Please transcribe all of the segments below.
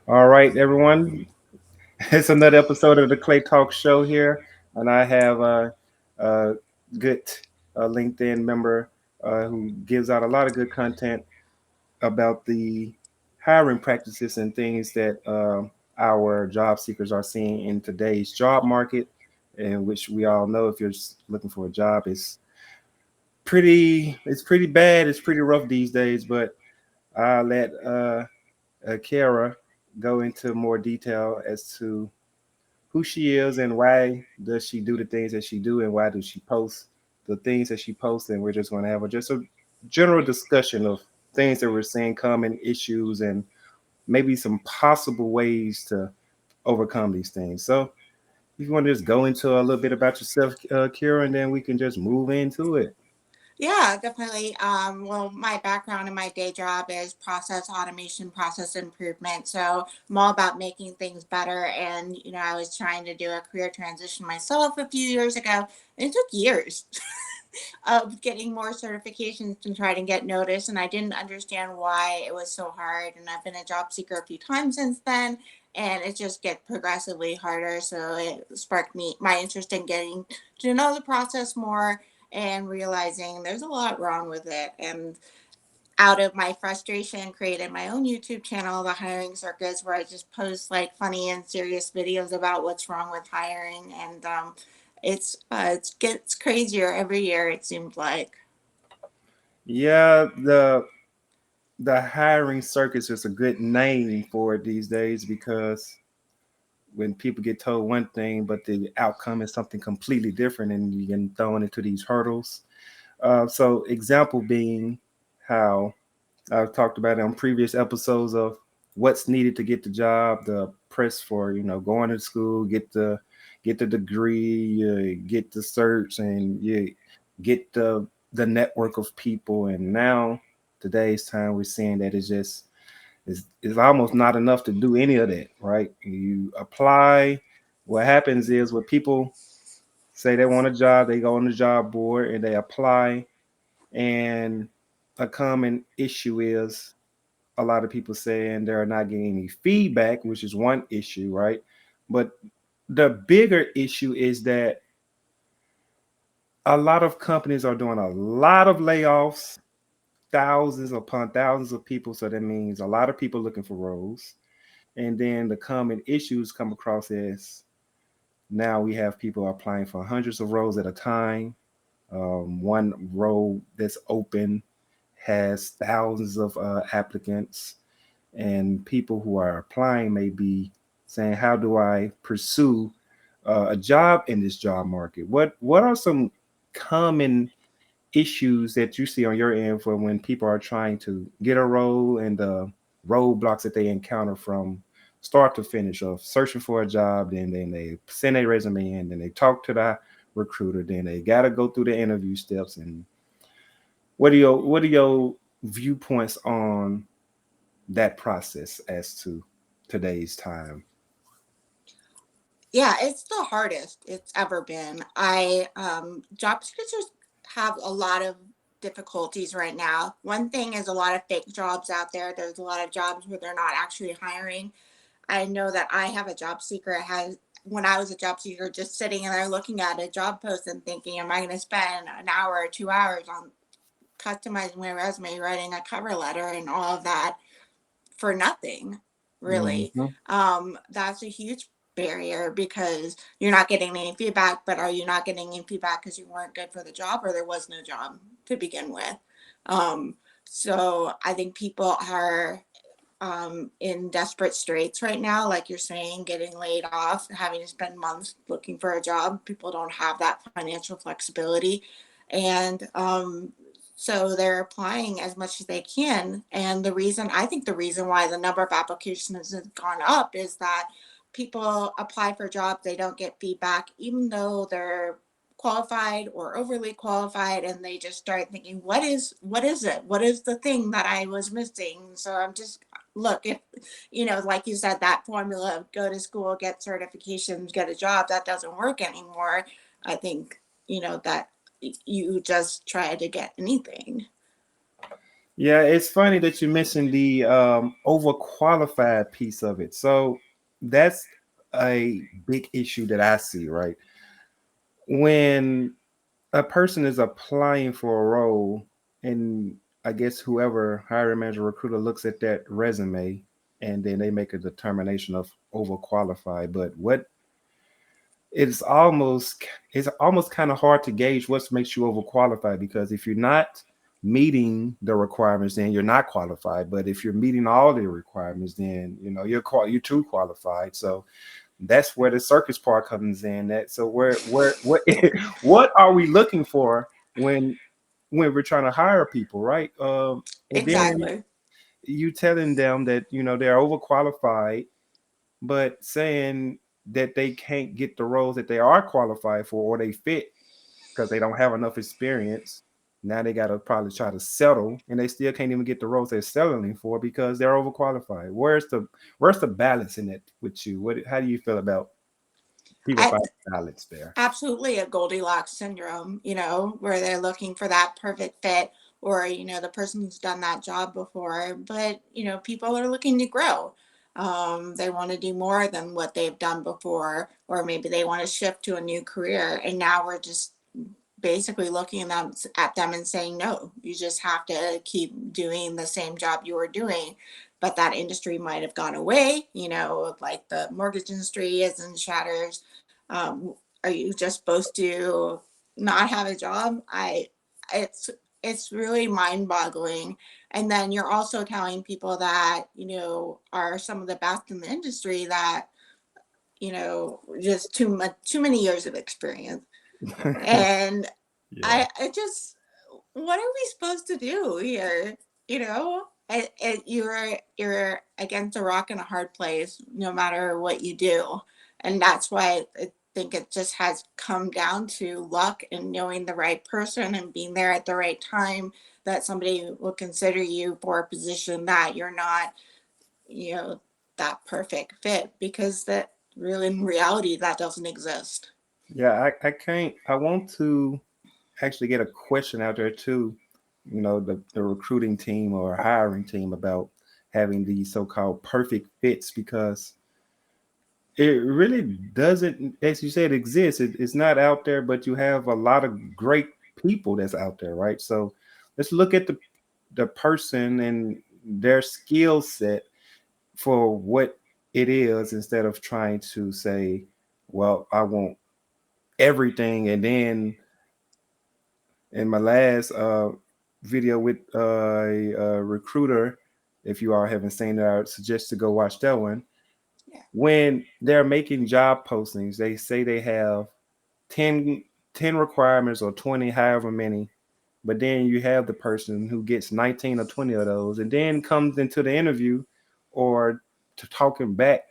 All right, everyone. It's another episode of the Clay Talk Show here, and I have a good LinkedIn member who gives out a lot of good content about the hiring practices and things that our job seekers are seeing in today's job market, in which we all know if you're looking for a job, it's pretty bad, it's pretty rough these days. But I'll let Kera go into more detail as to who she is and why does she do the things that she do and why does she post the things that she posts. And we're just going to have just a general discussion of things that we're seeing, common issues, and maybe some possible ways to overcome these things. So if you want to just go into a little bit about yourself, Kira, and then we can just move into it. Yeah, definitely. Well, my background in my day job is process automation, process improvement. So I'm all about making things better. And, I was trying to do a career transition myself a few years ago. And it took years of getting more certifications to try to get noticed. And I didn't understand why it was so hard. And I've been a job seeker a few times since then. And it just gets progressively harder. So it sparked my interest in getting to know the process more and realizing there's a lot wrong with it. And out of my frustration, created my own YouTube channel, The Hiring Circus, where I just post like funny and serious videos about what's wrong with hiring. And it gets crazier every year. It seems like. Yeah, the hiring circus is a good name for it these days because when people get told one thing, but the outcome is something completely different, and you get thrown into these hurdles. So, example being how I've talked about it on previous episodes of what's needed to get the job, the press for going to school, get the degree, get the certs, and you get the network of people. And now today's time, we're seeing that it's almost not enough to do any of that, right? You apply. What happens is when people say they want a job, they go on the job board and they apply. And a common issue is a lot of people saying they're not getting any feedback, which is one issue, right? But the bigger issue is that a lot of companies are doing a lot of layoffs, thousands upon thousands of people. So that means a lot of people looking for roles. And then the common issues come across as now we have people applying for hundreds of roles at a time. One role that's open has thousands of applicants, and people who are applying may be saying, "How do I pursue a job in this job market?" What are some common issues that you see on your end for when people are trying to get a role and the roadblocks that they encounter from start to finish of searching for a job, then they send a resume in, then they talk to the recruiter, then they gotta go through the interview steps. And what are your viewpoints on that process as to today's time? Yeah, it's the hardest it's ever been. Job seekers have a lot of difficulties right now. One thing is a lot of fake jobs out there. There's a lot of jobs where they're not actually hiring. I know that I have a job seeker has when I was a job seeker just sitting there looking at a job post and thinking, am I going to spend an hour or 2 hours on customizing my resume, writing a cover letter and all of that for nothing, really? Mm-hmm. That's a huge barrier because you're not getting any feedback, but are you not getting any feedback because you weren't good for the job or there was no job to begin with? Um, so I think people are in desperate straits right now, like you're saying, getting laid off, having to spend months looking for a job. People don't have that financial flexibility. And so they're applying as much as they can. And I think the reason why the number of applications has gone up is that people apply for jobs, they don't get feedback, even though they're qualified or overly qualified, and they just start thinking, what is it, what is the thing that I was missing? So I'm just look, if like you said, that formula of go to school, get certifications, get a job, that doesn't work anymore. I think that you just try to get anything. Yeah, it's funny that you mentioned the overqualified piece of it. So that's a big issue that I see, right? When a person is applying for a role, and I guess whoever hiring manager recruiter looks at that resume and then they make a determination of overqualified. But what it's almost it's almost kind of hard to gauge what makes you overqualified, because if you're not meeting the requirements, then you're not qualified. But if you're meeting all the requirements, then you're too qualified. So that's where the circus part comes in. That so where what what are we looking for when we're trying to hire people, right? And then Exactly. you telling them that they're overqualified, but saying that they can't get the roles that they are qualified for or they fit because they don't have enough experience. Now they got to probably try to settle, and they still can't even get the roles they're settling for because they're overqualified. Where's the balance in it with you? How do you feel about people I, finding balance there? absolutely a Goldilocks syndrome, where they're looking for that perfect fit, or, the person who's done that job before. But, people are looking to grow. They want to do more than what they've done before, or maybe they want to shift to a new career. And now we're just basically looking at them and saying, no, you just have to keep doing the same job you were doing. But that industry might have gone away, like the mortgage industry is in shatters. um, are you just supposed to not have a job? It's it's really mind boggling. And then you're also telling people that, are some of the best in the industry, that, just too many years of experience. And Yeah. I just, what are we supposed to do here? You're against a rock and a hard place, no matter what you do. And that's why I think it just has come down to luck and knowing the right person and being there at the right time, that somebody will consider you for a position that you're not, you know, that perfect fit, because that really, in reality, that doesn't exist. Yeah, I can't. I want to actually get a question out there too. The recruiting team or hiring team about having these so-called perfect fits, because it really doesn't, as you said, exist. It's not out there, but you have a lot of great people that's out there, right? So let's look at the person and their skill set for what it is, instead of trying to say, well, I want everything. And then in my last video with a recruiter, if you all haven't seen it, I would suggest to go watch that one. Yeah. When they're making job postings, they say they have 10, 10 requirements or 20, however many. But then you have the person who gets 19 or 20 of those and then comes into the interview or to talking back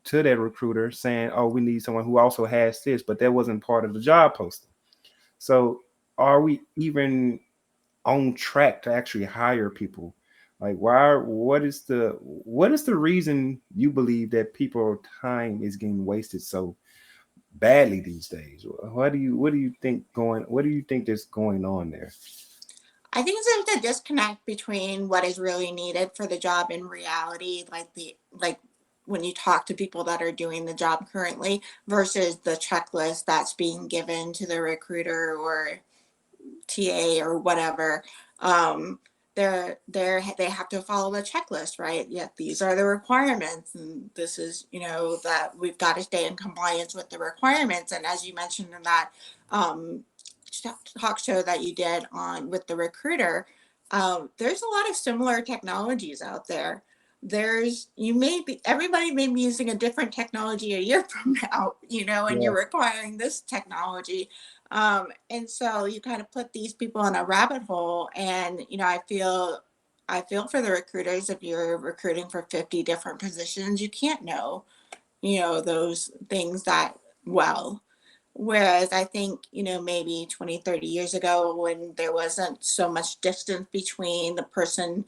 to that recruiter saying, oh, we need someone who also has this, but that wasn't part of the job posting. So are we even on track to actually hire people? Like, why? What is the reason you believe that people time is getting wasted so badly these days? What do you think is going on there? I think there's a disconnect between what is really needed for the job in reality, like when you talk to people that are doing the job currently, versus the checklist that's being given to the recruiter or TA or whatever. Um, they have to follow the checklist, right? Yeah, these are the requirements, and this is, that we've got to stay in compliance with the requirements. And as you mentioned in that um, talk show that you did on with the recruiter, there's a lot of similar technologies out there. Everybody may be using a different technology a year from now, and Yeah. you're requiring this technology. And so you kind of put these people in a rabbit hole. And, I feel for the recruiters. If you're recruiting for 50 different positions, you can't know, those things that well. Whereas I think, maybe 20, 30 years ago, when there wasn't so much distance between the person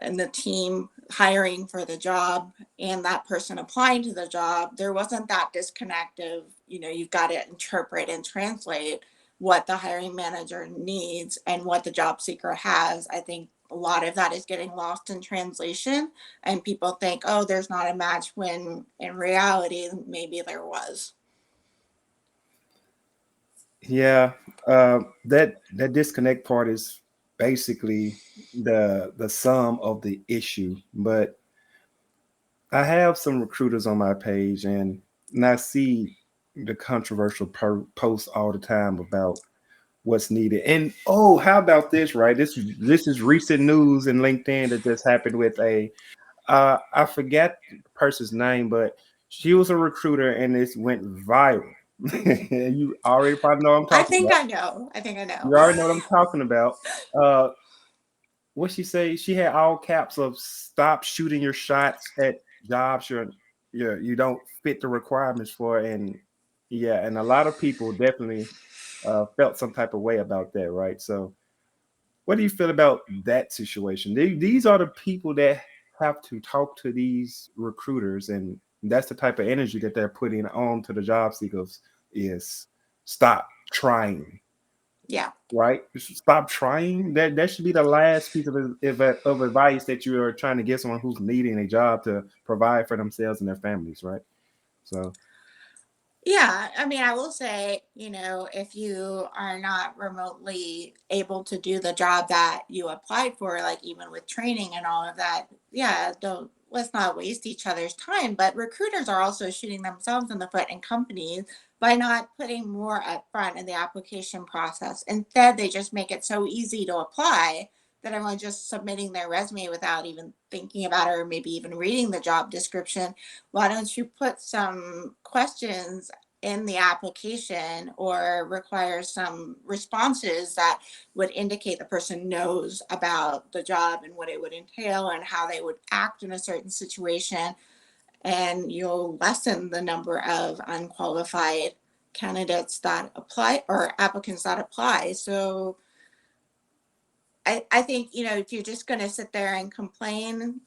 and the team hiring for the job and that person applying to the job, there wasn't that disconnect of, you've got to interpret and translate what the hiring manager needs and what the job seeker has. I think a lot of that is getting lost in translation, and people think, oh, there's not a match, when in reality, maybe there was. Yeah, that disconnect part is basically the sum of the issue. But I have some recruiters on my page, and I see the controversial posts all the time about what's needed. And oh, how about this? Right, this is recent news in LinkedIn that just happened with a I forget the person's name, but she was a recruiter and it went viral. You already probably know what I'm I talking think about. I know. I think I know. You already know what I'm talking about. Uh, what she say? She had all caps of "Stop shooting your shots at jobs you don't fit the requirements for." And yeah, and a lot of people definitely felt some type of way about that, right? So, what do you feel about that situation? These are the people that have to talk to these recruiters, and that's the type of energy that they're putting on to the job seekers is stop trying, Yeah. right? Stop trying. That should be the last piece of advice that you are trying to get someone who's needing a job to provide for themselves and their families, right? So Yeah, I mean, I will say, if you are not remotely able to do the job that you applied for, like even with training and all of that, yeah, don't let's not waste each other's time. But recruiters are also shooting themselves in the foot, and companies, by not putting more up front in the application process. Instead, they just make it so easy to apply that everyone's just submitting their resume without even thinking about it, or maybe even reading the job description. Why don't you put some questions in the application, or require some responses that would indicate the person knows about the job and what it would entail and how they would act in a certain situation, and you'll lessen the number of unqualified candidates that apply, or applicants that apply. So I think, if you're just going to sit there and complain,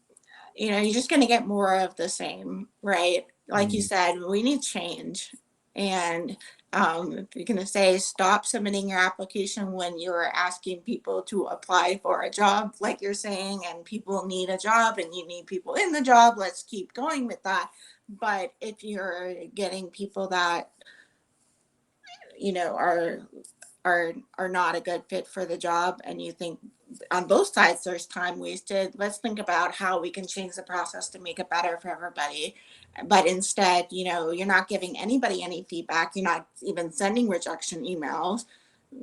you're just going to get more of the same, right? Like you mm, said, we need change. And if you're going to say stop submitting your application when you're asking people to apply for a job, like you're saying, and people need a job and you need people in the job, let's keep going with that. But if you're getting people that, you know, are are not a good fit for the job, and you think on both sides there's time wasted, let's think about how we can change the process to make it better for everybody. But instead, you're not giving anybody any feedback, you're not even sending rejection emails,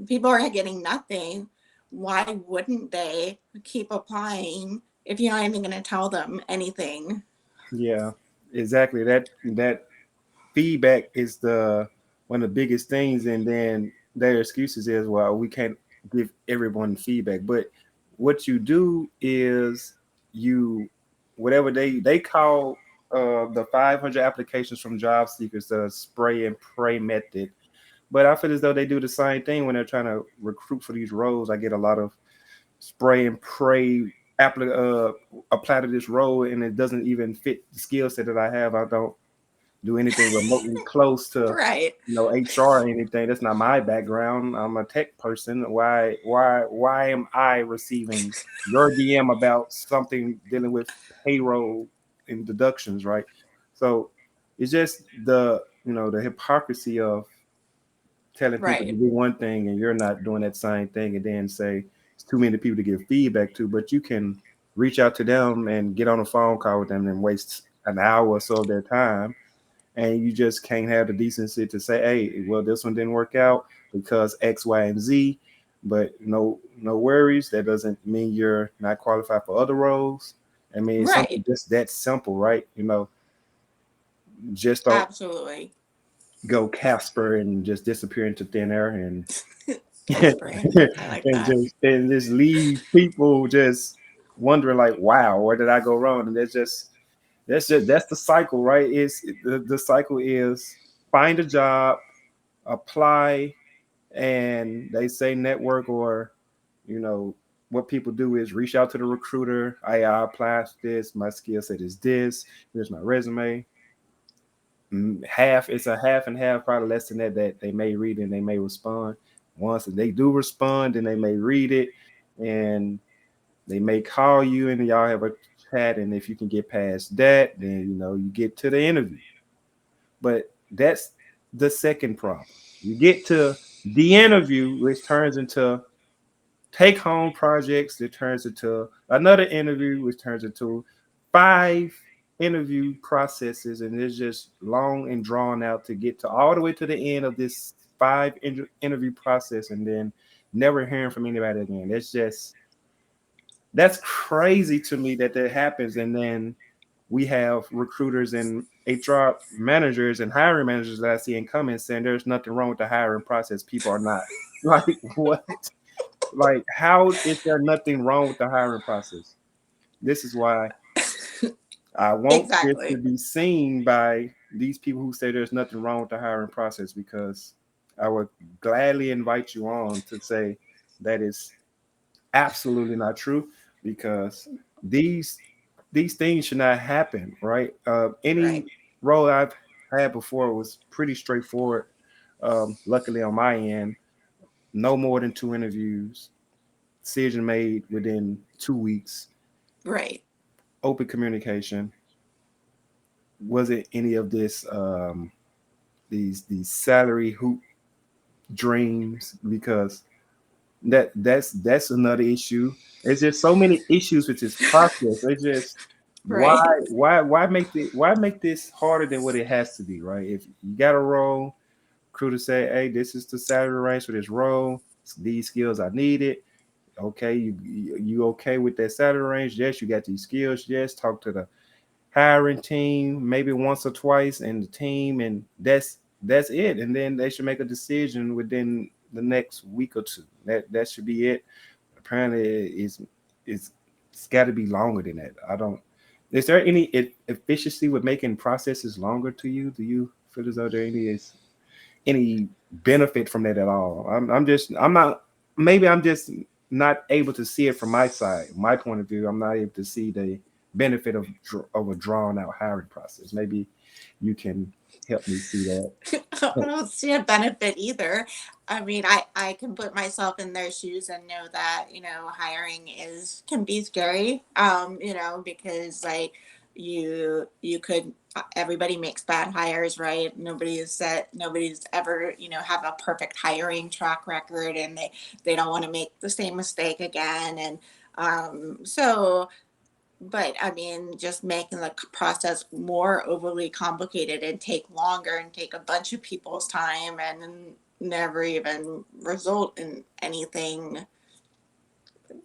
people are getting nothing. Why wouldn't they keep applying if you're not even going to tell them anything? yeah, exactly. That feedback is the one of the biggest things, and then their excuses is, well, we can't give everyone feedback. But what you do is you whatever they call the 500 applications from job seekers the spray and pray method. But I feel as though they do the same thing when they're trying to recruit for these roles. I get a lot of spray and pray apply to this role, and it doesn't even fit the skill set that I have. I don't do anything remotely close to Right. HR or anything. That's not my background. I'm a tech person. Why am I receiving your DM about something dealing with payroll and deductions, right? So it's just the hypocrisy of telling people to Right. do one thing and you're not doing that same thing, and then say it's too many people to give feedback to, but you can reach out to them and get on a phone call with them and waste an hour or so of their time, and you just can't have the decency to say, hey, well, this one didn't work out because X, Y, and Z. But no worries. That doesn't mean you're not qualified for other roles. I mean, it's something Right. just that simple, right? Just don't Absolutely. go Casper and just disappear into thin air and Casper, I like that. and just leave people just wondering like, wow, where did I go wrong? And that's the cycle, right? The cycle is find a job, apply, and they say network, or you know what people do is reach out to the recruiter. I applied to this. My skill set is this. Here's my resume. Half, it's a half and half, probably less than that, that they may read and they may respond. Once they do respond, then they may read it, and They may call you and y'all have a chat, and if you can get past that, then you get to the interview. But that's the second problem. You get to the interview, which turns into take home projects, that turns into another interview, which turns into five interview processes, and it's just long and drawn out to get to all the way to the end of this five interview process, and then never hearing from anybody again. That's crazy to me that that happens, and then we have recruiters and HR managers and hiring managers that I see in comments saying there's nothing wrong with the hiring process. People are not like what? Like, how is there nothing wrong with the hiring process? This is why I want this to Exactly. be seen by these people who say there's nothing wrong with the hiring process, because I would gladly invite you on to say that is absolutely not true, because these these things should not happen, right? Any Right. role I've had before was pretty straightforward. Luckily on my end, no more than two interviews, decision made within 2 weeks, Right. open communication. Wasn't any of this these salary hoop dreams, because that's another issue. There's just so many issues with this process. It's just why Right. why make this harder than what it has to be, right? If you got a role, crew to say, hey, this is the salary range for this role. These skills are needed. Okay, you okay with that salary range? Yes, you got these skills. Yes, talk to the hiring team maybe once or twice and the team, and that's it. And then they should make a decision within the next week or two. That should be it. Apparently it's it's got to be longer than that. I don't Is there any efficiency with making processes longer to you? Do you feel as though there any benefit from that at all? I'm not, maybe I'm just not able to see it from my side, my point of view. I'm not able to see the benefit of a drawn out hiring process. Maybe you can help me see that. I don't see a benefit either. I mean, I can put myself in their shoes and know that, hiring is can be scary. Because like you could everybody makes bad hires, right? Nobody's ever, have a perfect hiring track record, and they don't want to make the same mistake again. And so but I mean, just making the process more overly complicated and take longer and take a bunch of people's time and never even result in anything.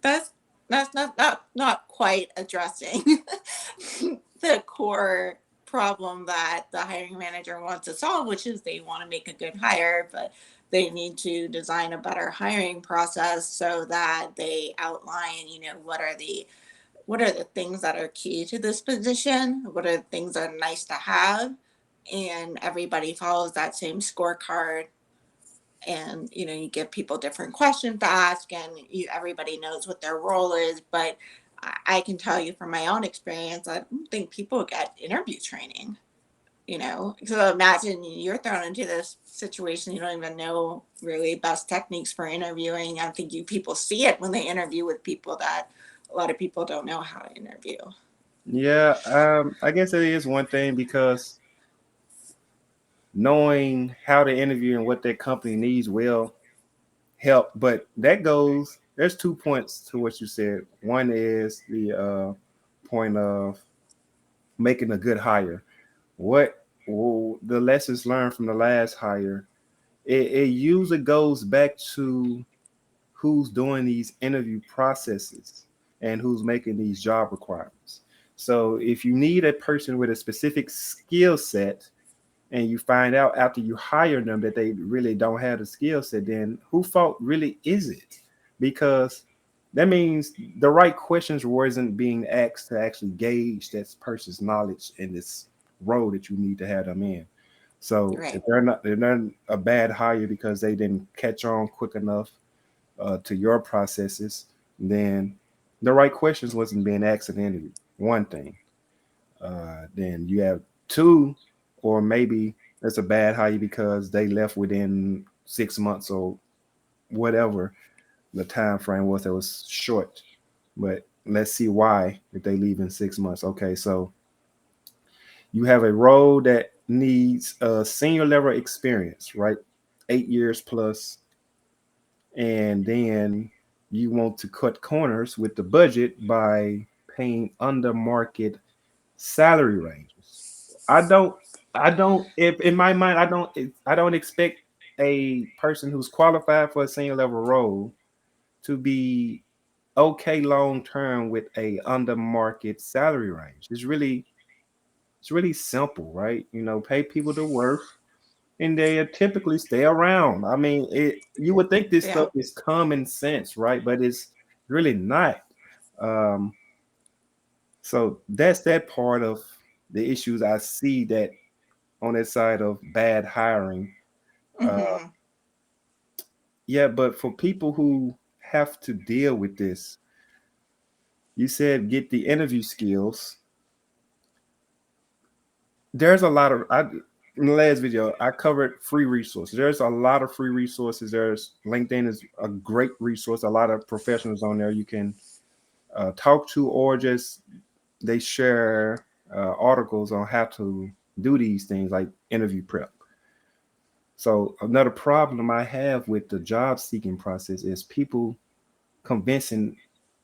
That's not quite addressing the core problem that the hiring manager wants to solve, which is they want to make a good hire, but they need to design a better hiring process so that they outline, what are the things that are key to this position? What are the things that are nice to have? And everybody follows that same scorecard. And you give people different questions to ask, and everybody knows what their role is. But I can tell you from my own experience, I don't think people get interview training. So imagine you're thrown into this situation, you don't even know really best techniques for interviewing. I think people see it when they interview with people that a lot of people don't know how to interview. Yeah, I guess it is one thing, because knowing how to interview and what that company needs will help. But there's 2 points to what you said. One is the point of making a good hire. What the lessons learned from the last hire, it usually goes back to who's doing these interview processes and who's making these job requirements. So if you need a person with a specific skill set, and you find out after you hire them that they really don't have the skill set, then who fault really is it? Because that means the right questions wasn't being asked to actually gauge that person's knowledge in this role that you need to have them in. So if Right. they're not a bad hire because they didn't catch on quick enough to your processes, then the right questions wasn't being asked in the interview. One thing. Then you have two, or maybe that's a bad hire because they left within 6 months or whatever the time frame was that was short. But let's see why if they leave in 6 months. Okay, so you have a role that needs a senior level experience, right? 8 years plus, and then you want to cut corners with the budget by paying under market salary ranges. I don't I don't if in my mind I don't expect a person who's qualified for a senior level role to be okay long term with a under market salary range. It's really simple, right? You know, pay people the worth and they typically stay around. I mean, you would think this Yeah. stuff is common sense, right? But it's really not. Um, so that's that part of the issues I see that on that side of bad hiring. Uh, Hmm. yeah, but for people who have to deal with this, you said get the interview skills. There's a lot of in the last video I covered free resources. There's a lot of free resources. There's LinkedIn is a great resource. A lot of professionals on there you can talk to, or just they share articles on how to do these things like interview prep. So another problem I have with the job seeking process is people convincing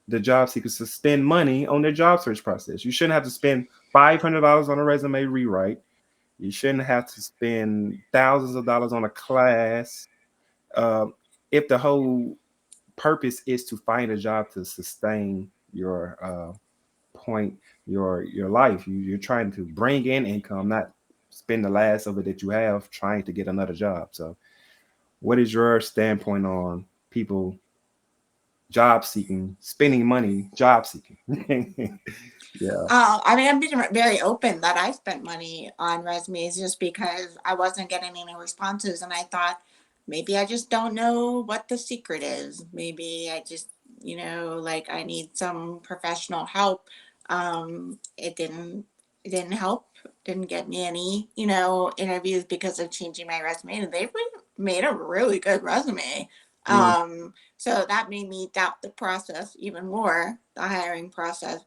the job seekers to spend money on their job search process. You shouldn't have to spend $500 on a resume rewrite. You shouldn't have to spend thousands of dollars on a class uh, if the whole purpose is to find a job to sustain your point, your life. You're trying to bring in income, not spend the last of it that you have trying to get another job. So, what is your standpoint on people job seeking, spending money job seeking? Yeah, I mean, I've been very open that I spent money on resumes just because I wasn't getting any responses, and I thought maybe I just don't know what the secret is. Maybe I just, like I need some professional help. It didn't. It didn't help. Didn't get me any, interviews because of changing my resume, and they made a really good resume. mm, So that made me doubt the process even more, the hiring process.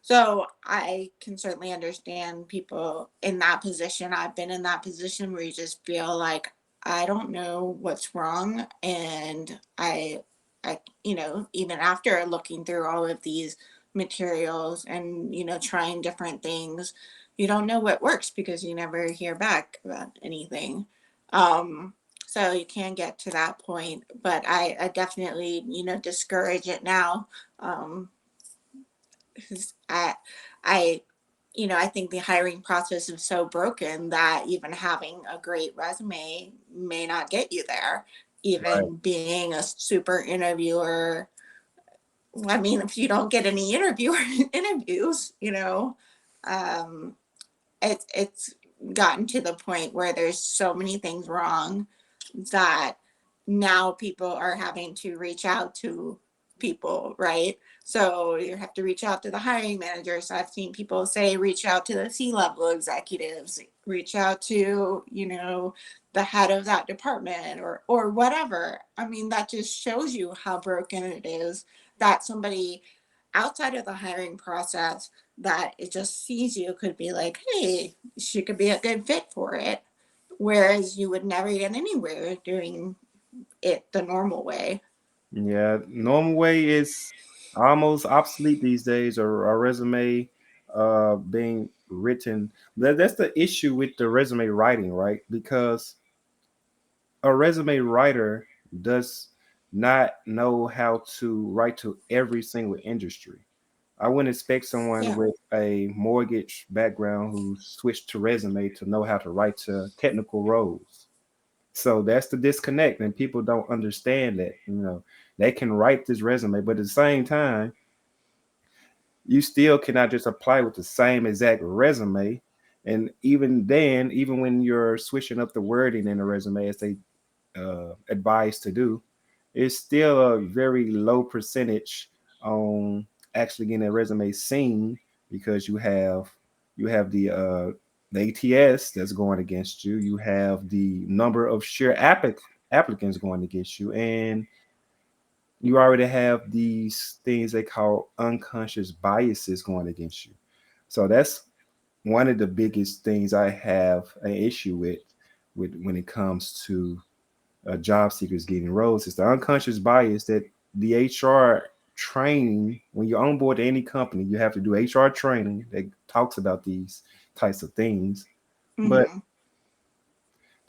So I can certainly understand people in that position. I've been in that position where you just feel like I don't know what's wrong, and even after looking through all of these materials and trying different things, you don't know what works because you never hear back about anything. Um, so you can get to that point, but I definitely discourage it now. Um, 'Cause I think the hiring process is so broken that even having a great resume may not get you there. right. Even being a super interviewer, I mean, if you don't get any interviews, um, it's gotten to the point where there's so many things wrong that now people are having to reach out to people, right? So you have to reach out to the hiring managers. I've seen people say reach out to the C-level executives, reach out to, the head of that department or whatever. I mean, that just shows you how broken it is that somebody outside of the hiring process that it just sees you could be like, hey, she could be a good fit for it. Whereas you would never get anywhere doing it the normal way. Yeah, normal way is almost obsolete these days. A resume being written. That's the issue with the resume writing, right? Because a resume writer does not know how to write to every single industry. I wouldn't expect someone Yeah. with a mortgage background who switched to resume to know how to write to technical roles. So that's the disconnect, and people don't understand that. You know, they can write this resume, but at the same time, you still cannot just apply with the same exact resume. And even then, even when you're switching up the wording in a resume as they advise to do, it's still a very low percentage on actually getting a resume seen because you have the ATS that's going against you. You have the number of sheer applicants going against you, and you already have these things they call unconscious biases going against you. So that's one of the biggest things I have an issue with when it comes to job seekers getting roles is the unconscious bias that the HR training when you're on board to any company, you have to do HR training that talks about these types of things. But Mm-hmm.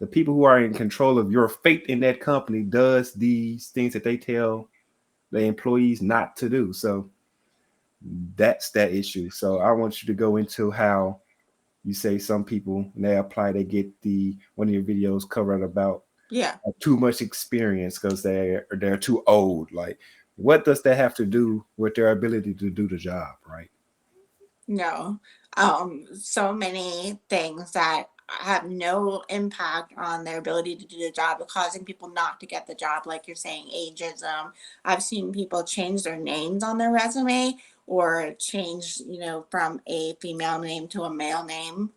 the people who are in control of your fate in that company does these things that they tell the employees not to do. So that's that issue. So I want you to go into how you say some people when they apply, they get the one of your videos covered about Yeah. too much experience because they're too old. Like, what does that have to do with their ability to do the job, right? No. So many things that have no impact on their ability to do the job, causing people not to get the job, like you're saying, ageism. I've seen people change their names on their resume or change, from a female name to a male name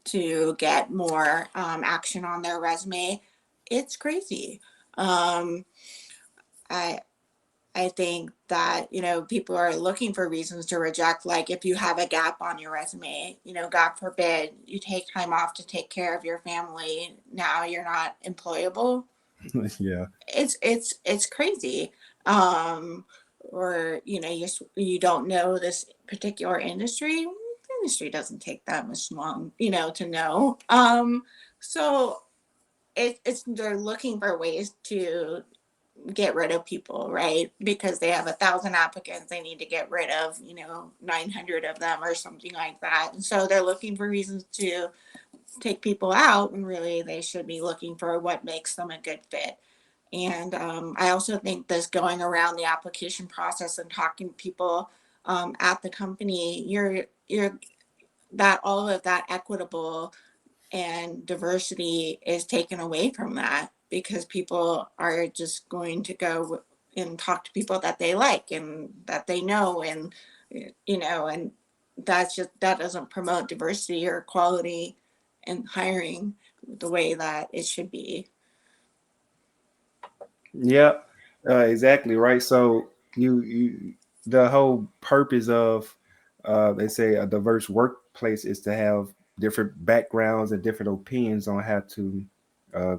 to get more action on their resume. It's crazy. Um, I I think that, people are looking for reasons to reject. Like if you have a gap on your resume, God forbid you take time off to take care of your family. Now you're not employable. Yeah. It's crazy. Um, or, you don't know this particular industry. The industry doesn't take that much long, to know. So it's they're looking for ways to get rid of people, right? Because they have 1,000 applicants, they need to get rid of 900 of them or something like that. And so they're looking for reasons to take people out, and really they should be looking for what makes them a good fit. And I also think this going around the application process and talking to people at the company, you're that all of that equitable and diversity is taken away from that because people are just going to go and talk to people that they like and that they know, and and that doesn't promote diversity or equality in hiring the way that it should be. Yeah, exactly right. So you the whole purpose of they say a diverse workplace is to have different backgrounds and different opinions on how to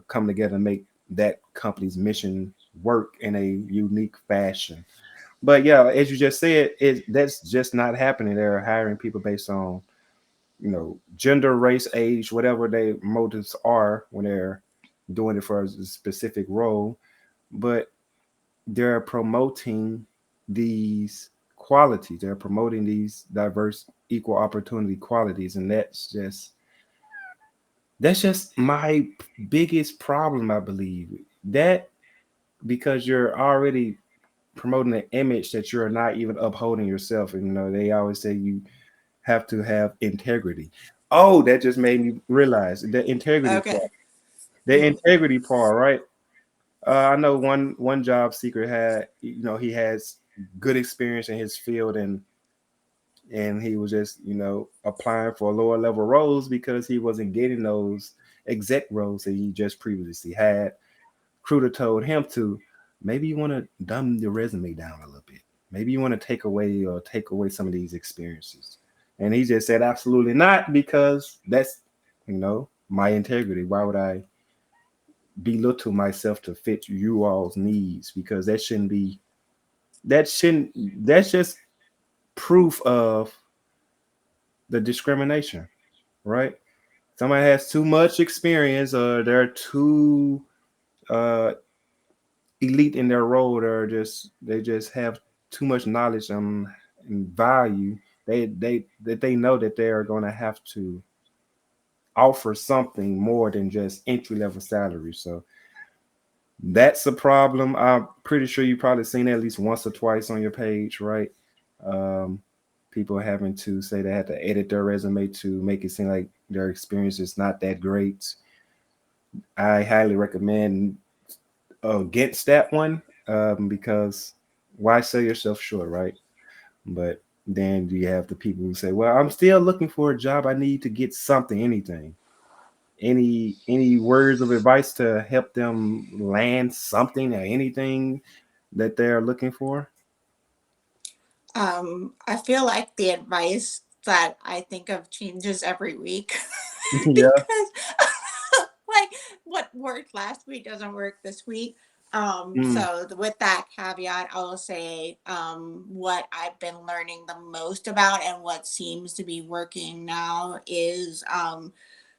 come together and make that company's mission work in a unique fashion. But yeah, as you just said, that's just not happening. They're hiring people based on gender, race, age, whatever their motives are when they're doing it for a specific role. But they're promoting these qualities. They're promoting these diverse, equal opportunity qualities, and that's just my biggest problem. I believe that because you're already promoting an image that you're not even upholding yourself. And they always say you have to have integrity. Oh, that just made me realize the integrity Okay. part. The Mm. integrity part, right? I know one job seeker had, he has good experience in his field, and he was just, applying for lower level roles because he wasn't getting those exec roles that he just previously had. Recruiter told him to maybe you want to dumb your resume down a little bit. Maybe you want to take away some of these experiences. And he just said absolutely not because that's, my integrity. Why would I belittle myself to fit you all's needs? Because that shouldn't that's just proof of the discrimination, right? Somebody has too much experience or they're too uh elite in their role, or they just have too much knowledge and value. They know that they are going to have to offer something more than just entry level salary. So that's a problem. I'm pretty sure you probably seen it at least once or twice on your page, right? Um, People having to say they had to edit their resume to make it seem like their experience is not that great. I highly recommend against that one, because why sell yourself short, right? But then you have the people who say, "Well, I'm still looking for a job. I need to get something, anything." Any words of advice to help them land something or anything? that they're looking for? I feel like the advice that I think of changes every week Yeah. because like what worked last week doesn't work this week. Mm, With that caveat, I will say what I've been learning the most about and what seems to be working now is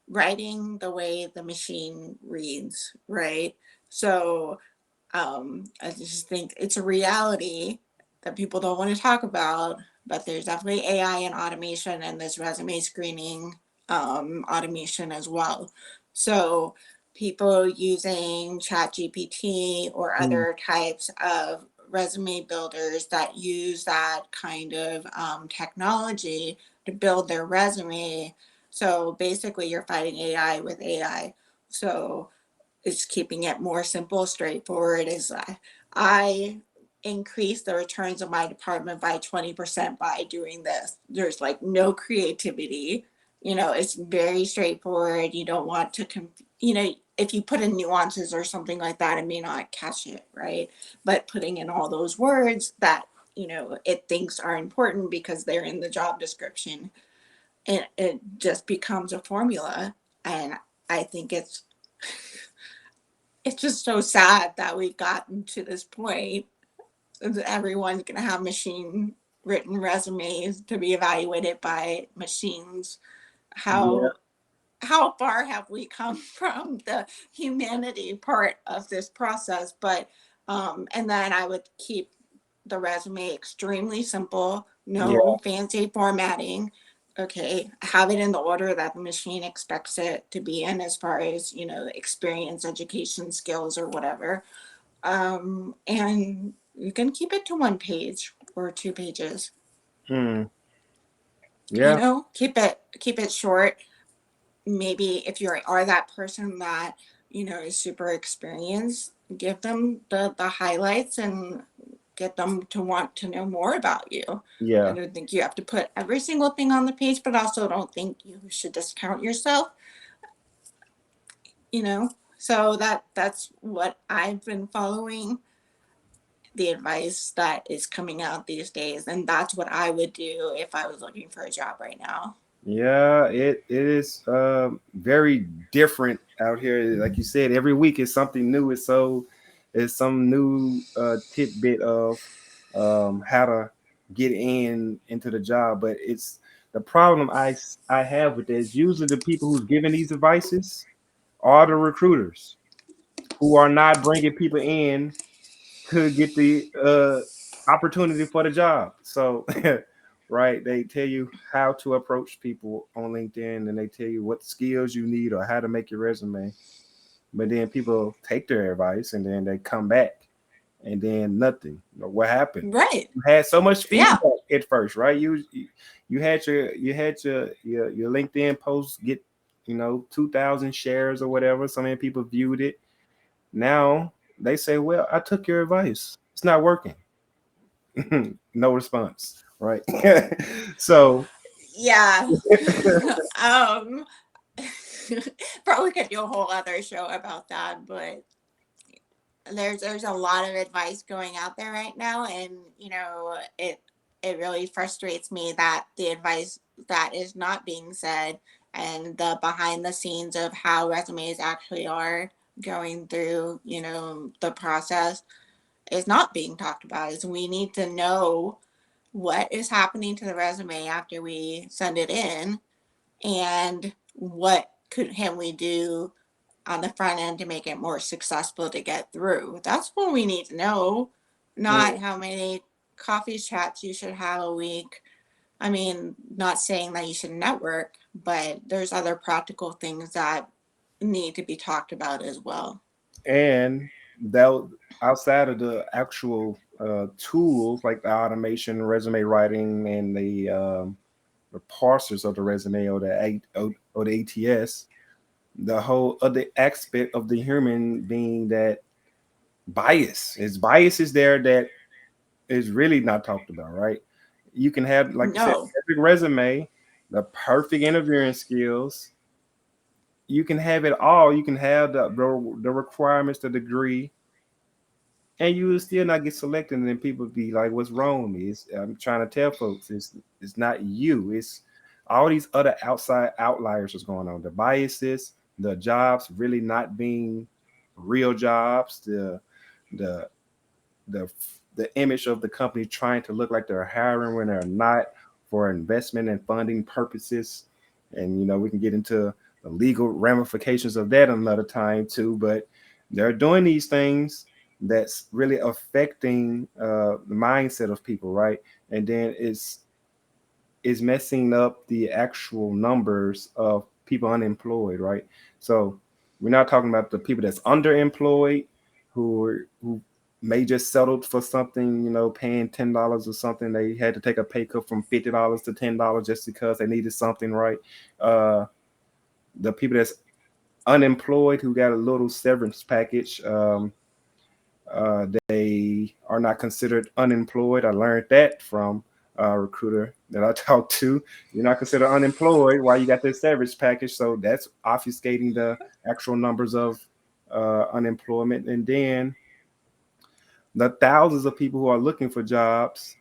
writing the way the machine reads, right? So I just think it's a reality that people don't want to talk about, but there's definitely AI and automation and this resume screening automation as well. So people using ChatGPT or mm, other types of resume builders that use that kind of technology to build their resume. So basically, you're fighting AI with AI. So is keeping it more simple, straightforward. Is I increase the returns of my department by 20% by doing this. There's like no creativity. You know, it's very straightforward. You don't want to, if you put in nuances or something like that, it may not catch it, right? But putting in all those words that, it thinks are important because they're in the job description, and it just becomes a formula. And I think it's just so sad that we've gotten to this point. Everyone's going to have machine written resumes to be evaluated by machines. yeah. How far have we come from the humanity part of this process? But and then I would keep the resume extremely simple, Yeah. no fancy formatting. Okay, have it in the order that the machine expects it to be in, as far as experience, education, skills, or whatever. And you can keep it to one page or 2 pages. Mm, yeah. Keep it short. Maybe if you are that person that is super experienced, give them the highlights and get them to want to know more about you. I Yeah. don't think you have to put every single thing on the page, but also don't think you should discount yourself, you know so that's what I've been following, the advice that is coming out these days, and that's what I would do if I was looking for a job right now. Yeah, it is very different out here. Like you said, every week is something new. It's some new tidbit of how to get into the job. But it's the problem I have with this. Usually, the people who's giving these advices are the recruiters who are not bringing people in to get the opportunity for the job. So, right, they tell you how to approach people on LinkedIn, and they tell you what skills you need or how to make your resume. But then people take their advice and then they come back and then nothing. What happened? Right. You had so much Yeah. feedback at first, right? You had your LinkedIn post get 2,000 shares or whatever. So many people viewed it. Now they say, "Well, I took your advice. It's not working." No response, right? So Yeah. um Probably could do a whole other show about that, but there's a lot of advice going out there right now, and it really frustrates me that the advice that is not being said, and the behind the scenes of how resumes actually are going through the process, is not being talked about. Is we need to know what is happening to the resume after we send it in, and what can we do on the front end to make it more successful to get through. That's what we need to know, not how many coffee chats you should have a week. I mean, not saying that you should network, but there's other practical things that need to be talked about as well. and that outside of the actual tools like the automation, resume writing, and the parsers of the resume or or the ATS, the whole other aspect of the human being that bias is there that is really not talked about, right? You can have, like you said, No. perfect resume, the perfect interviewing skills. You can have it all. You can have the requirements, the degree, and you will still not get selected, and then people be like, "What's wrong with me?" I'm trying to tell folks, it's not you. It's all these other outside outliers that's going on. The biases, the jobs really not being real jobs, the the the image of the company trying to look like they're hiring when they're not, for investment and funding purposes. And we can get into the legal ramifications of that another time too. But they're doing these things that's really affecting the mindset of people, right? And then is messing up the actual numbers of people unemployed, right? So we're not talking about the people that's underemployed who may just settled for something, paying $10 or something. They had to take a pay cut from $50 to $10 just because they needed something, right? Uh, the people that's unemployed who got a little severance package, they are not considered unemployed. I learned that from a recruiter that I talked to. You're not considered unemployed while you got this severance package. So that's obfuscating the actual numbers of unemployment. And then the thousands of people who are looking for jobs,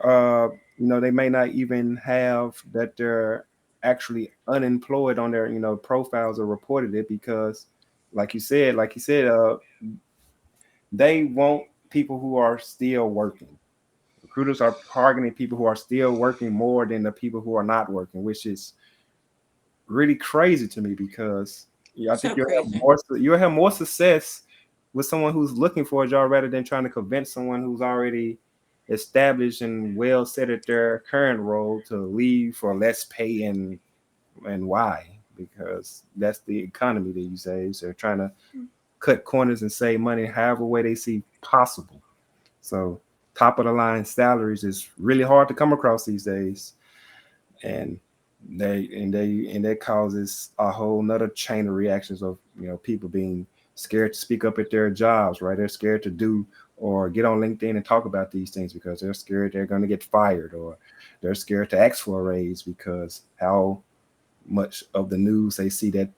uh, they may not even have that they're actually unemployed on their, profiles or reported it because, like you said, they want people who are still working. Recruiters are targeting people who are still working more than the people who are not working, which is really crazy to me because I think So crazy. you'll have more success with someone who's looking for a job rather than trying to convince someone who's already established and well set at their current role to leave for less pay. And why? Because that's the economy these days. They're trying to cut corners and save money however way they see possible. So top of the line salaries is really hard to come across these days, and that causes a whole nother chain of reactions of people being scared to speak up at their jobs. Right, they're scared to do or get on LinkedIn and talk about these things because they're scared they're going to get fired, or they're scared to ask for a raise because how much of the news they see that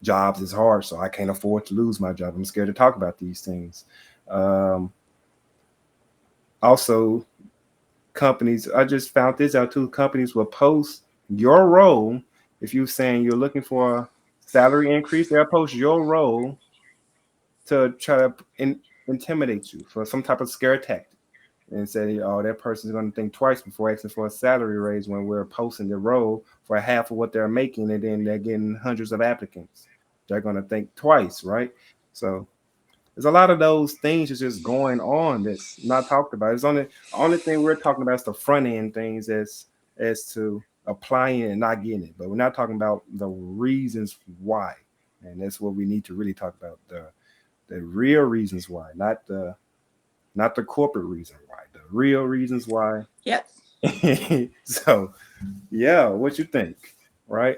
jobs is hard, so I can't afford to lose my job. I'm scared to talk about these things. Um, Also, companies, I just found this out too. Companies will post your role. If you're saying you're looking for a salary increase, they'll post your role to try to intimidate you for some type of scare tactic and say, oh, that person's going to think twice before asking for a salary raise when we're posting the role for half of what they're making, and then they're getting hundreds of applicants. They're going to think twice, right? So there's a lot of those things that's just going on that's not talked about. It's only thing we're talking about is the front end things as to applying and not getting it. But we're not talking about the reasons why. And that's what we need to really talk about. The real reasons why, not the corporate reason why. The real reasons why. Yep. So yeah, what you think? Right?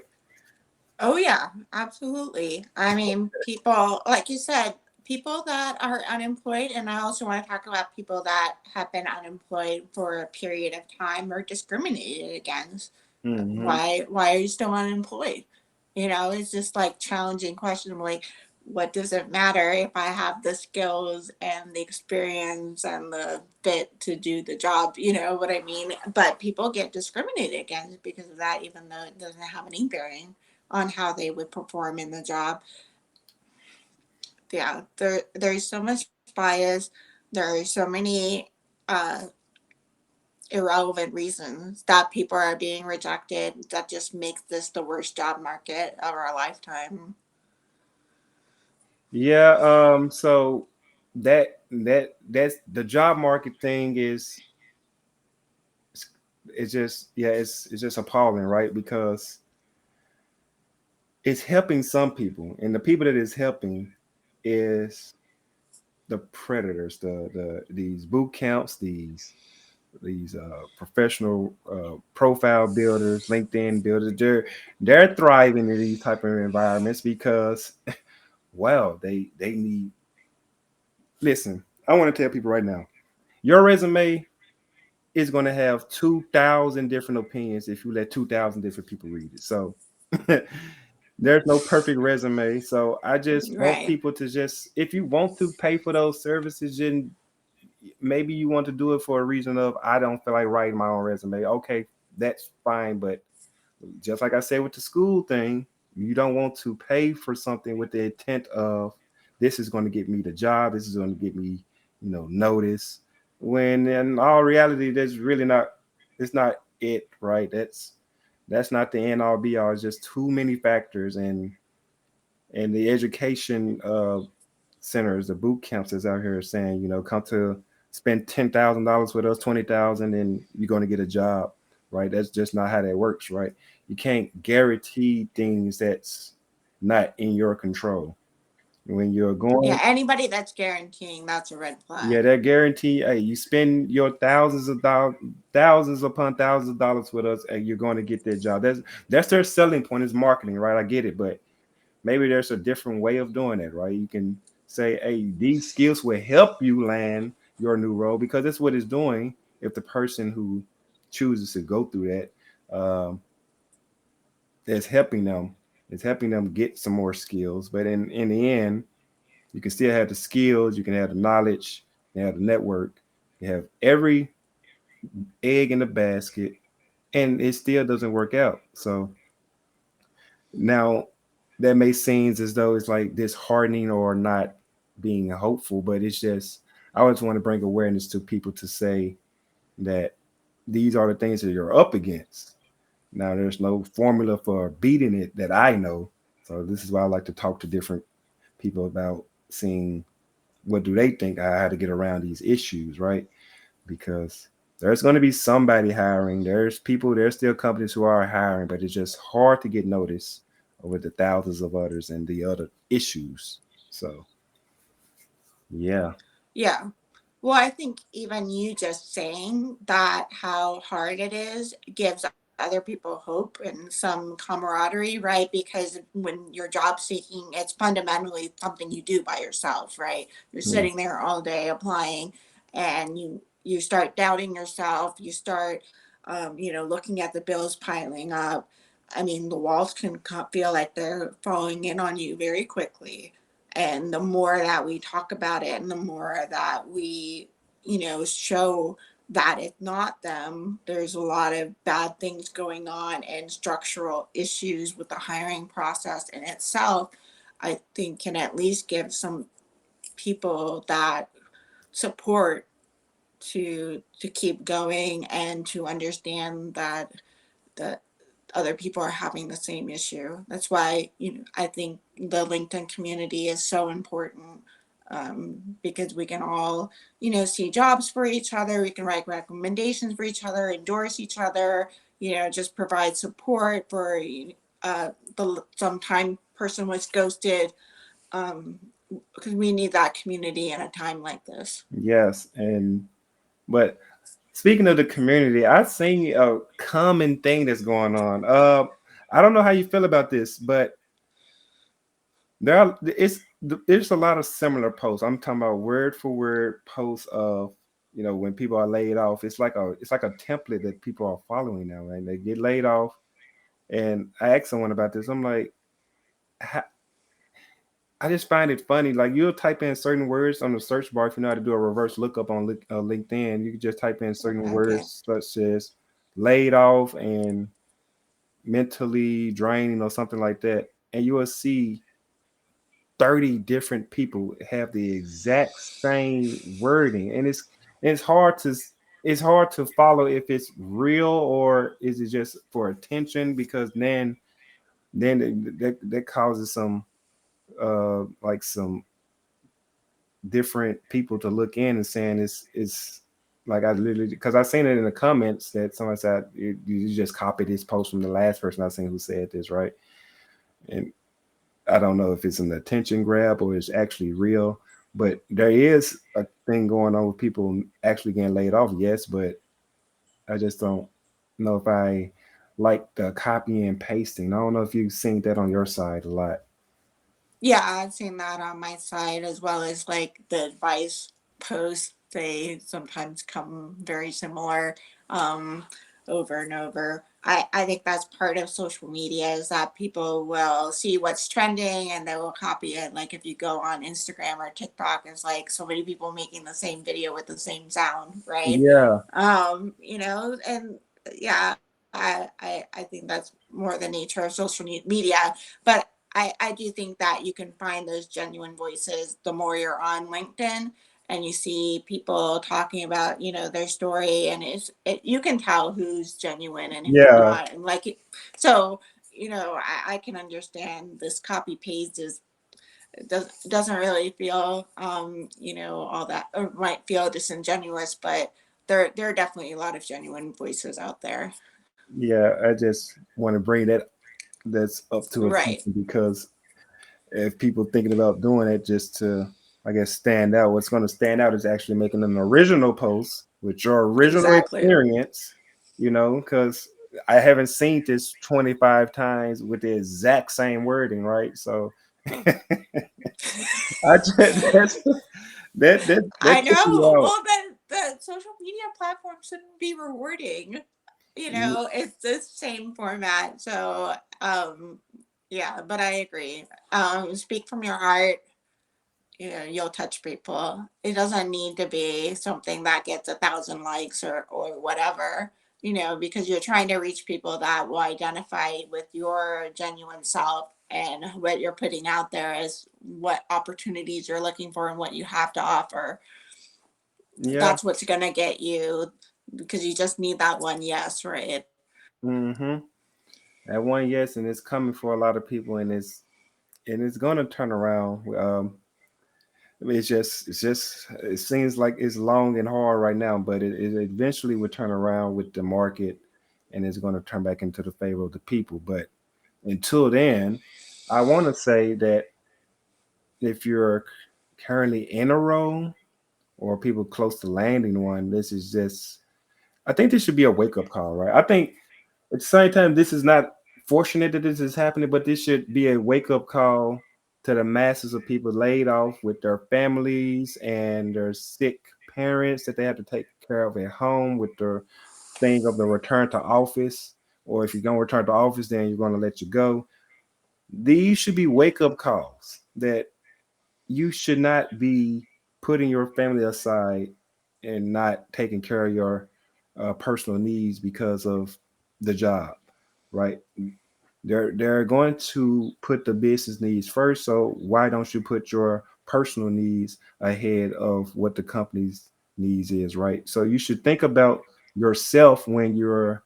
Oh yeah, absolutely. I mean, people, like you said, people that are unemployed, and I also want to talk about people that have been unemployed for a period of time or discriminated against. Mm-hmm. Why are you still unemployed? It's just like challenging question. Like, what does it matter if I have the skills and the experience and the fit to do the job? You know what I mean? But people get discriminated against because of that, even though it doesn't have any bearing on how they would perform in the job. Yeah, there's so much bias. There are so many uh, irrelevant reasons that people are being rejected that just makes this the worst job market of our lifetime. Yeah. So that's the job market thing it's just yeah it's just appalling, right? Because it's helping some people, and the people that it's helping is the predators, these boot camps, these professional profile builders, LinkedIn builders. They're thriving in these type of environments because well they need. Listen, I want to tell people right now, your resume is going to have 2,000 different opinions if you let 2,000 different people read it. So there's no perfect resume. So I just want Right. people to just, if you want to pay for those services, then maybe you want to do it for a reason of I don't feel like writing my own resume. Okay, that's fine, but just like I said with the school thing, you don't want to pay for something with the intent of this is going to get me the job, this is going to get me, notice. When in all reality, that's really not. It's not it, right? That's not the end all be all. It's just too many factors, and the education centers, the boot camps is out here saying, come to spend $10,000 with us, 20,000, and you're going to get a job, right? That's just not how that works, right? You can't guarantee things that's not in your control. When you're Yeah, going, anybody that's guaranteeing, that's a red yeah, flag. that guarantee, hey, you spend your thousands of dollars, thousands upon thousands of dollars with us, and you're going to get that job. That's their selling point is marketing, right? I get it, but maybe there's a different way of doing it, right? You can say, hey, these skills will help you land your new role because that's what it's doing. If the person who chooses to go through that is helping them, it's helping them get some more skills. But in the end, you can still have the skills, you can have the knowledge, you can have the network, you have every egg in the basket, and it still doesn't work out. So now that may seem as though it's like disheartening or not being hopeful, but it's just I always want to bring awareness to people to say that these are the things that you're up against. Now there's no formula for beating it that I know. So this is why I like to talk to different people about seeing what do they think I had to get around these issues, right? Because there's going to be somebody hiring. There's still companies who are hiring, but it's just hard to get noticed over the thousands of others and the other issues. So, yeah. Yeah. Well, I think even you just saying that how hard it is gives other people hope and some camaraderie, right? Because when you're job seeking, it's fundamentally something you do by yourself, right? You're Yeah. sitting there all day applying, and you start doubting yourself. You start, looking at the bills piling up. I mean, the walls can feel like they're falling in on you very quickly. And the more that we talk about it and the more that we show that it's not them, there's a lot of bad things going on and structural issues with the hiring process in itself, I think can at least give some people that support to keep going and to understand that the other people are having the same issue. That's why I think the LinkedIn community is so important, because we can all see jobs for each other. We can write recommendations for each other, endorse each other. Just provide support for the sometime person was ghosted. Um, because we need that community in a time like this. Yes. But speaking of the community, I seen a common thing that's going on. I don't know how you feel about this, but there's a lot of similar posts. I'm talking about word for word posts of when people are laid off. It's like a template that people are following now, right? They get laid off, and I asked someone about this. I'm like, I just find it funny. Like you'll type in certain words on the search bar if you know how to do a reverse lookup on LinkedIn. You can just type in certain Okay. words such as laid off and mentally draining or something like that, and you will see 30 different people have the exact same wording, and it's hard to it's hard to follow if it's real or is it just for attention because then that causes some like some different people to look in and saying it's like I literally because I seen it in the comments that someone said you just copied this post from the last person I seen who said this, right? And I don't know if it's an attention grab or it's actually real, but there is a thing going on with people actually getting laid off. Yes, but I just don't know if I like the copy and pasting. I don't know if you've seen that on your side a lot. Yeah, I've seen that on my side as well as like the advice posts. They sometimes come very similar, um, over and over. I think that's part of social media is that people will see what's trending and they will copy it. Like if you go on Instagram or TikTok, it's like so many people making the same video with the same sound, right? Yeah, And yeah, I think that's more the nature of social media. But I do think that you can find those genuine voices the more you're on LinkedIn and you see people talking about their story, and you can tell who's genuine and who's yeah, not, and like so I can understand this copy paste is doesn't really feel all that, or might feel disingenuous, but there are definitely a lot of genuine voices out there. yeah. I just want to bring that's up to Right. attention because if people thinking about doing it just to, I guess, stand out, what's going to stand out is actually making an original post with your original Exactly. experience, because I haven't seen this 25 times with the exact same wording, right? So I just, that I took me know. out. Well, the social media platform shouldn't be rewarding. It's the same format. So, yeah, but I agree. Speak from your heart. You'll touch people. It doesn't need to be something that gets 1,000 likes or whatever. Because you're trying to reach people that will identify with your genuine self and what you're putting out there as what opportunities you're looking for and what you have to offer. Yeah. That's what's gonna get you, because you just need that one yes, right? Mm-hmm. That one, yes, and it's coming for a lot of people, and it's gonna turn around. I mean, it seems like it's long and hard right now, but it eventually will turn around with the market, and it's going to turn back into the favor of the people. But until then, I want to say that if you're currently in a role or people close to landing one, this is just, I think this should be a wake up call, right? I think at the same time, this is not fortunate that this is happening, but this should be a wake up call to the masses of people laid off with their families and their sick parents that they have to take care of at home with the thing of the return to office. Or if you don't return to office, then you're going to let you go. These should be wake up calls that you should not be putting your family aside and not taking care of your personal needs because of the job, right? They're going to put the business needs first. So why don't you put your personal needs ahead of what the company's needs is, right? So you should think about yourself when you're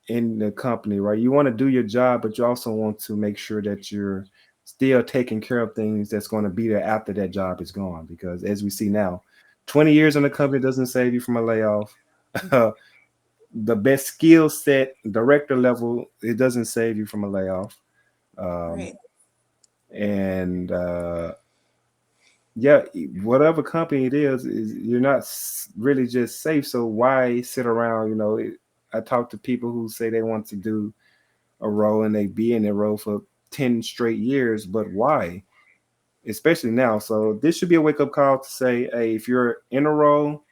in the company, right? You want to do your job, but you also want to make sure that you're still taking care of things that's going to be there after that job is gone. Because as we see now, 20 years in the company doesn't save you from a layoff. The best skill set, director level, it doesn't save you from a layoff. Um, Right. and yeah, whatever company it is you're not really just safe. So why sit around? I talk to people who say they want to do a role and they be in a role for 10 straight years, but why? Especially now. So this should be a wake up call to say, hey, if you're in a role,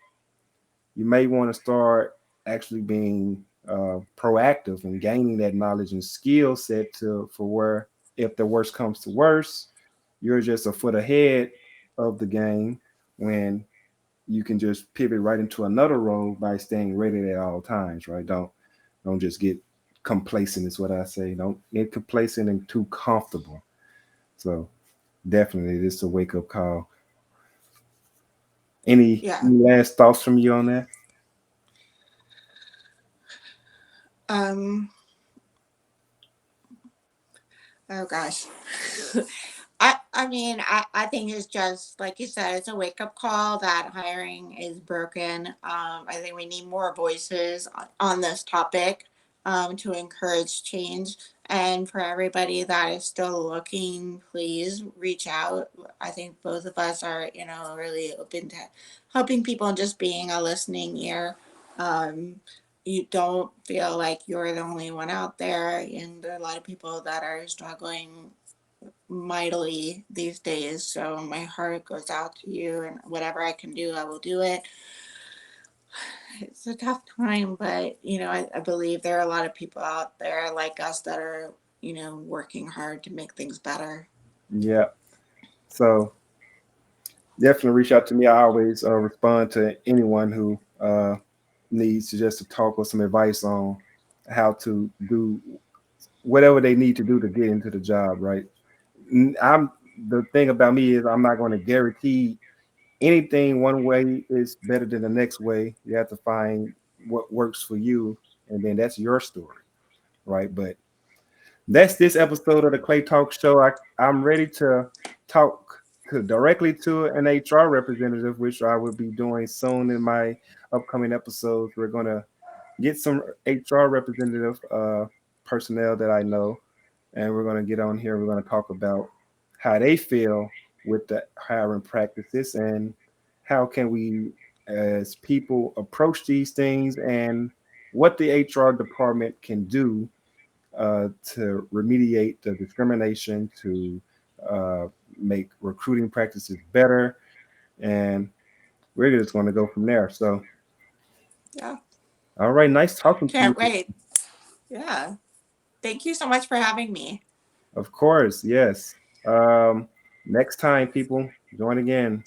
you may want to start actually being proactive and gaining that knowledge and skill set to for where if the worst comes to worst, you're just a foot ahead of the game when you can just pivot right into another role by staying ready at all times, right? Don't just get complacent is what I say. Don't get complacent and too comfortable. So definitely this is a wake up call. Yeah. Any last thoughts from you on that? um oh gosh. I think it's just like you said, it's a wake up call that hiring is broken. I think we need more voices on this topic, to encourage change. And for everybody that is still looking, please reach out. I think both of us are, really open to helping people and just being a listening ear. Um, you don't feel like you're the only one out there, and there are a lot of people that are struggling mightily these days. So my heart goes out to you, and whatever I can do, I will do it. it's a tough time, but I believe there are a lot of people out there like us that are working hard to make things better. Yeah. So definitely reach out to me. I always respond to anyone who needs to just to talk with some advice on how to do whatever they need to do to get into the job, right? I'm the thing about me is I'm not going to guarantee anything one way is better than the next way. You have to find what works for you, and then that's your story, right? But that's this episode of the Clay Talk Show. I'm ready to talk directly to an HR representative, which I will be doing soon in my upcoming episodes. We're going to get some HR representative personnel that I know, and we're going to get on here. We're going to talk about how they feel with the hiring practices and how can we, as people, approach these things and what the HR department can do to remediate the discrimination, to uh, make recruiting practices better, and we're just going to go from there. So, Yeah, all right, nice talking to you. can't wait. Yeah, thank you so much for having me. Of course, yes. Um, Next time, people, join again.